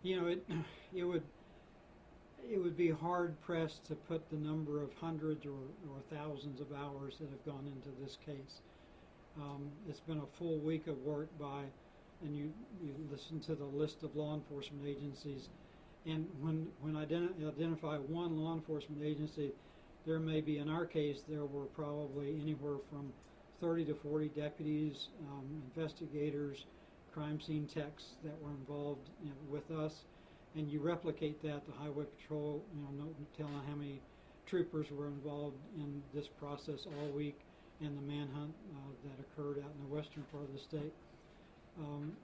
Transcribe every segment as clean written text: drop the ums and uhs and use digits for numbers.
You know, it would be hard pressed to put the number of hundreds or thousands of hours that have gone into this case. It's been a full week of work and you listen to the list of law enforcement agencies, and when identify one law enforcement agency, there may be, in our case, there were probably anywhere from 30 to 40 deputies, investigators, crime scene techs that were involved with us, and you replicate that to Highway Patrol, no telling how many troopers were involved in this process all week, and the manhunt that occurred out in the western part of the state.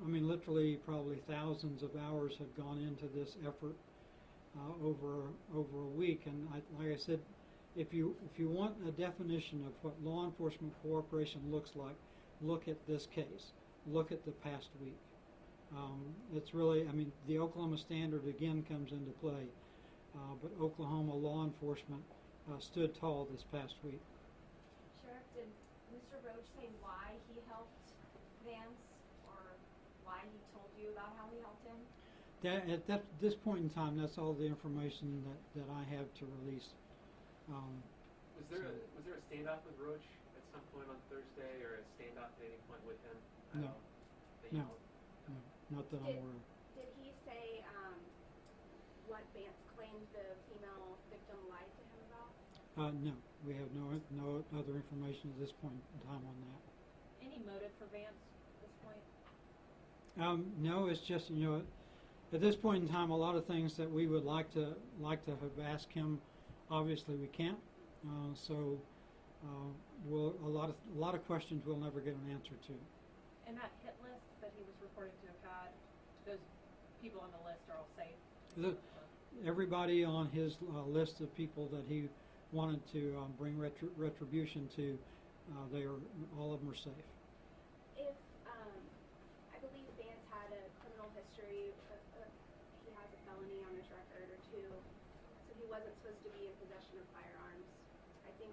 Literally, probably thousands of hours have gone into this effort over a week. And like I said, if you want a definition of what law enforcement cooperation looks like, look at this case. Look at the past week. It's really, the Oklahoma Standard again comes into play, but Oklahoma law enforcement stood tall this past week. Sheriff, did Mr. Roach say why he helped Vance, or why he told you about how he helped him? At this point in time, that's all the information that I have to release. Was there a standoff with Roach at some point on Thursday, or a standoff at any point with him? No, not that I'm aware of. Did he say what Vance claimed the female victim lied to him about? No, we have no other information at this point in time on that. Any motive for Vance at this point? No, it's just at this point in time, a lot of things that we would like to have asked him, obviously we can't. A lot of questions we'll never get an answer to. And that hit list that he was reporting to have had, those people on the list are all safe? Everybody on his list of people that he wanted to bring retribution to, all of them are safe. If I believe Vance had a criminal history, he has a felony on his record or two, so he wasn't supposed to be in possession of firearms. I think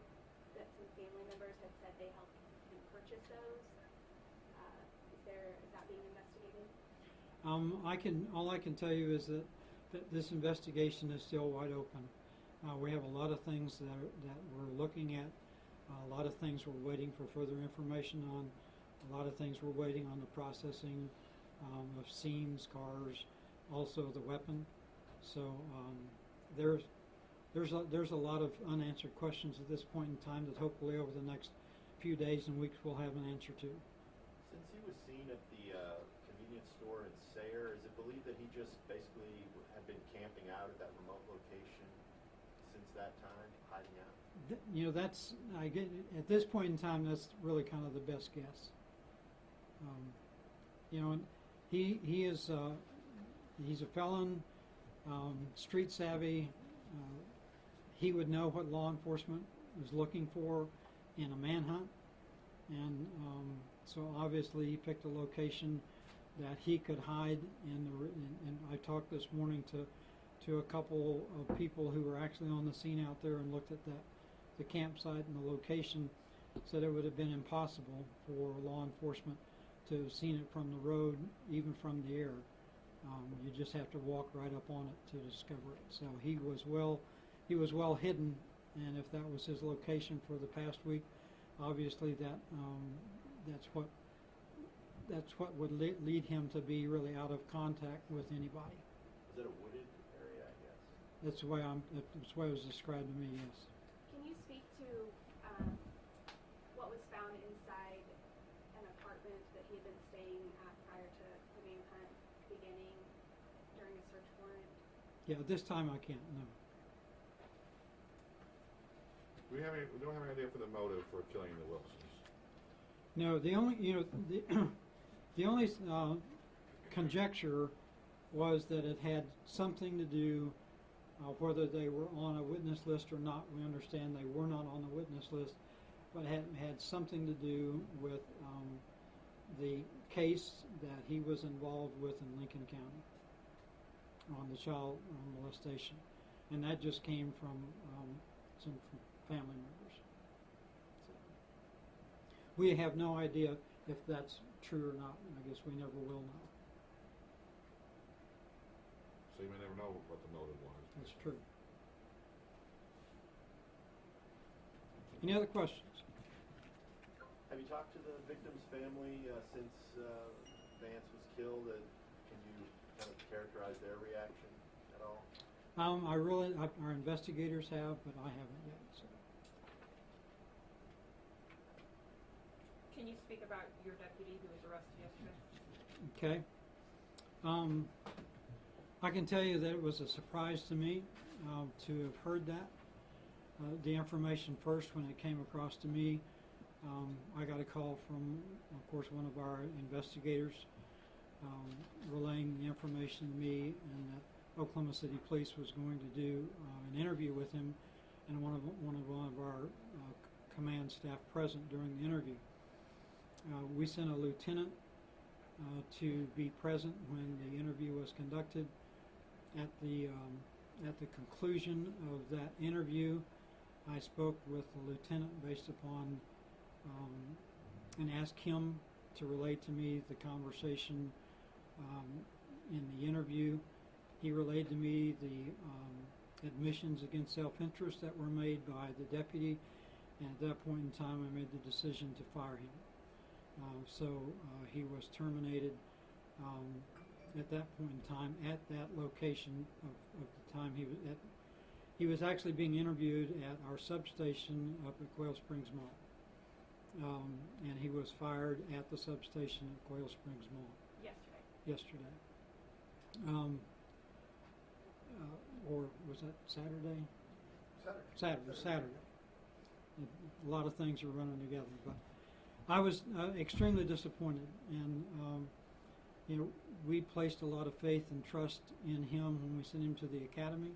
that some family members had said they helped him purchase those. Is that being investigated? All I can tell you is that this investigation is still wide open. We have a lot of things that we're looking at, a lot of things we're waiting for further information on, a lot of things we're waiting on the processing of seams, cars, also the weapon. So there's a lot of unanswered questions at this point in time that hopefully over the next few days and weeks we'll have an answer to. Since he was seen at the convenience store in Sayre, is it believed that he just basically had been camping out at that remote location since that time, hiding out? At this point in time, that's really kind of the best guess. He's a felon, street savvy. He would know what law enforcement is looking for in a manhunt, and so obviously he picked a location that he could hide in. And I talked this morning to a couple of people who were actually on the scene out there and looked at the campsite and the location. Said it would have been impossible for law enforcement to have seen it from the road, even from the air. You just have to walk right up on it to discover it. So he was well hidden, and if that was his location for the past week, obviously that's what would lead him to be really out of contact with anybody. Is it a wooded area, I guess? That's the way it was described to me. Yes. Can you speak to what was found inside an apartment that he had been staying at prior to the manhunt beginning during a search warrant? Yeah, this time I can't. No. We don't have any idea for the motive for killing the Wilsons. No, the only conjecture was that it had something to do, whether they were on a witness list or not. We understand they were not on the witness list, but had something to do with the case that he was involved with in Lincoln County on the child molestation, and that just came from some family members. So we have no idea if that's true or not. I guess we never will know. So you may never know what the motive was. That's true. Any other questions? Have you talked to the victim's family since Vance was killed? Can you kind of characterize their reaction at all? Our investigators have, but I haven't yet. So. Can you speak about your deputy who was arrested yesterday? Okay. I can tell you that it was a surprise to me to have heard that. The information first when it came across to me, I got a call from, of course, one of our investigators relaying the information to me, and that Oklahoma City Police was going to do an interview with him, and one of our command staff present during the interview. We sent a lieutenant to be present when the interview was conducted. At the conclusion of that interview, I spoke with the lieutenant based upon and asked him to relate to me the conversation in the interview. He relayed to me the admissions against self-interest that were made by the deputy, and at that point in time I made the decision to fire him. So he was terminated at that point in time at that location of the time he was at. He was actually being interviewed at our substation up at Quail Springs Mall, and he was fired at the substation at Quail Springs Mall yesterday. Or was that Saturday? Saturday. A lot of things are running together, but I was extremely disappointed, and we placed a lot of faith and trust in him when we sent him to the academy,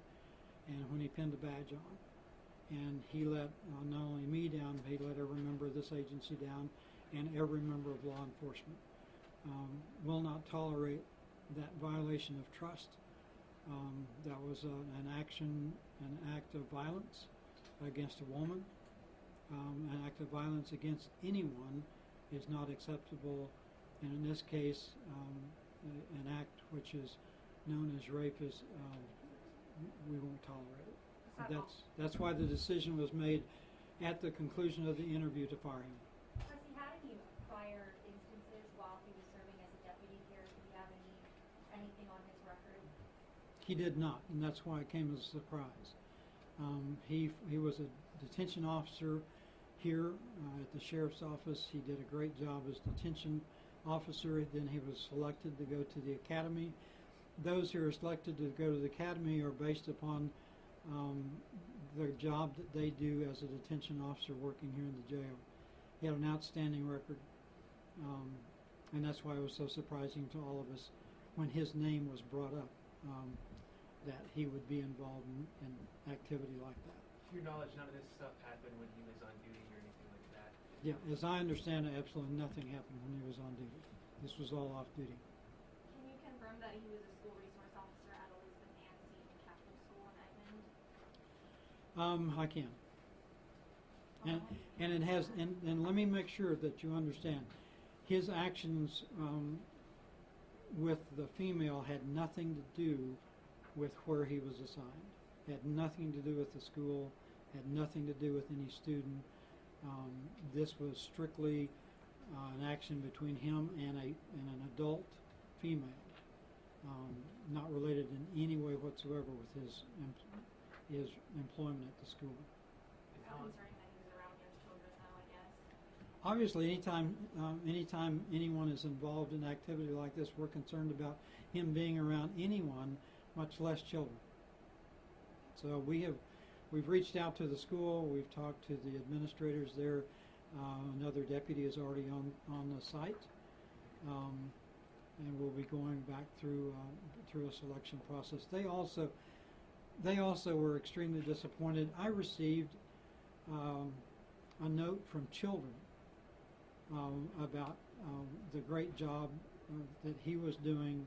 and when he pinned a badge on, and he let not only me down, but he let every member of this agency down, and every member of law enforcement. Will not tolerate that violation of trust. That was an act of violence against a woman. An act of violence against anyone is not acceptable, and in this case, an act which is known as rape is we won't tolerate it. That's why the decision was made at the conclusion of the interview to fire him. Has he had any prior instances while he was serving as a deputy here? Did he have anything on his record? He did not, and that's why it came as a surprise. He was a detention officer here at the sheriff's office. He did a great job as detention officer. Then he was selected to go to the academy. Those who are selected to go to the academy are based upon the job that they do as a detention officer working here in the jail. He had an outstanding record, and that's why it was so surprising to all of us when his name was brought up, that he would be involved in activity like that. To your knowledge, none of this stuff happened when he was on duty or anything like that? Yeah, as I understand it, absolutely nothing happened when he was on duty. This was all off duty. Can you confirm that he was a school resource officer at Elizabeth Ann Seton Catholic School in Edmond? I can. And it has, and let me make sure that you understand, his actions with the female had nothing to do with where he was assigned. Had nothing to do with the school, had nothing to do with any student. This was strictly an action between him and an adult female, not related in any way whatsoever with his employment at the school. It's concerning that he was around young children, though, I guess. Obviously, anytime anyone is involved in activity like this, we're concerned about him being around anyone, much less children. So we've reached out to the school. We've talked to the administrators there. Another deputy is already on the site, and we'll be going back through a selection process. They also were extremely disappointed. I received a note from children about the great job that he was doing,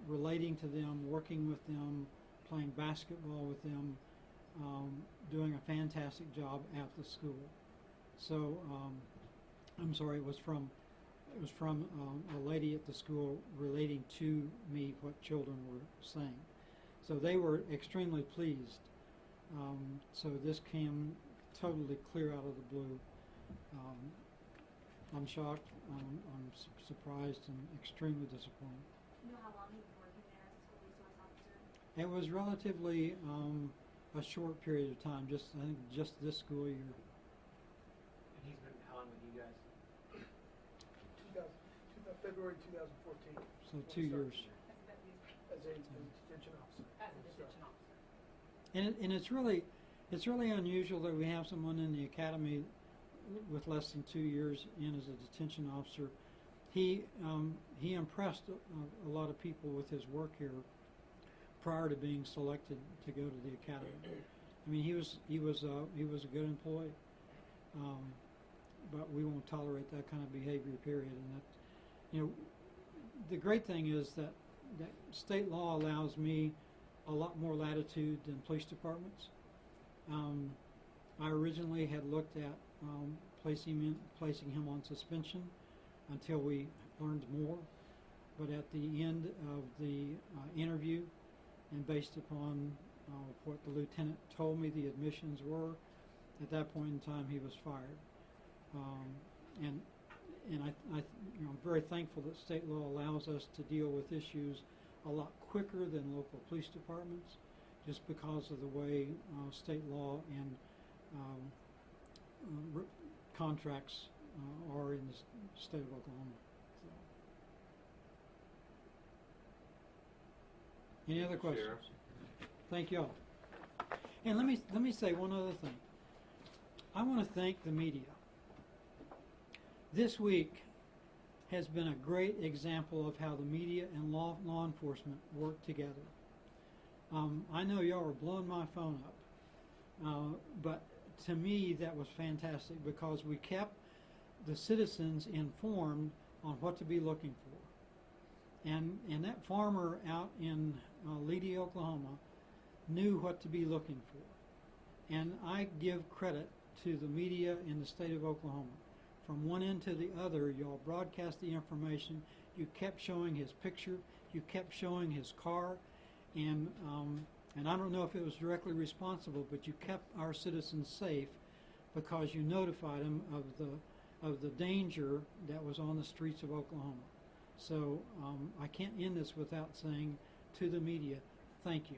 relating to them, working with them, playing basketball with them, doing a fantastic job at the school. So, I'm sorry, it was from it was from a lady at the school relating to me what children were saying. So they were extremely pleased. So this came totally clear out of the blue. I'm shocked. I'm surprised and extremely disappointed. Do you know how long you've been working there as a school resource officer? It was relatively a short period of time, I think just this school year. And he's been how long with you guys? February 2014. So 2 years. As a deputy, As a detention officer. as a detention officer. And it's really unusual that we have someone in the academy with less than 2 years in as a detention officer. He impressed a lot of people with his work here prior to being selected to go to the academy. I mean, he was a good employee, but we won't tolerate that kind of behavior. Period. And that, the great thing is that state law allows me a lot more latitude than police departments. I originally had looked at placing him on suspension until we learned more. But at the end of the interview, and based upon what the lieutenant told me the admissions were, at that point in time he was fired. And I'm very thankful that state law allows us to deal with issues a lot quicker than local police departments, just because of the way state law and contracts are in the state of Oklahoma. So. Any other questions? Sheriff. Thank you all. And let me say one other thing. I want to thank the media. This week has been a great example of how the media and law enforcement work together. I know y'all are blowing my phone up, but to me that was fantastic because we kept the citizens informed on what to be looking for. And that farmer out in Leedy, Oklahoma, knew what to be looking for. And I give credit to the media in the state of Oklahoma. From one end to the other, y'all broadcast the information. You kept showing his picture. You kept showing his car. And I don't know if it was directly responsible, but you kept our citizens safe because you notified them of the danger that was on the streets of Oklahoma. So I can't end this without saying to the media, thank you.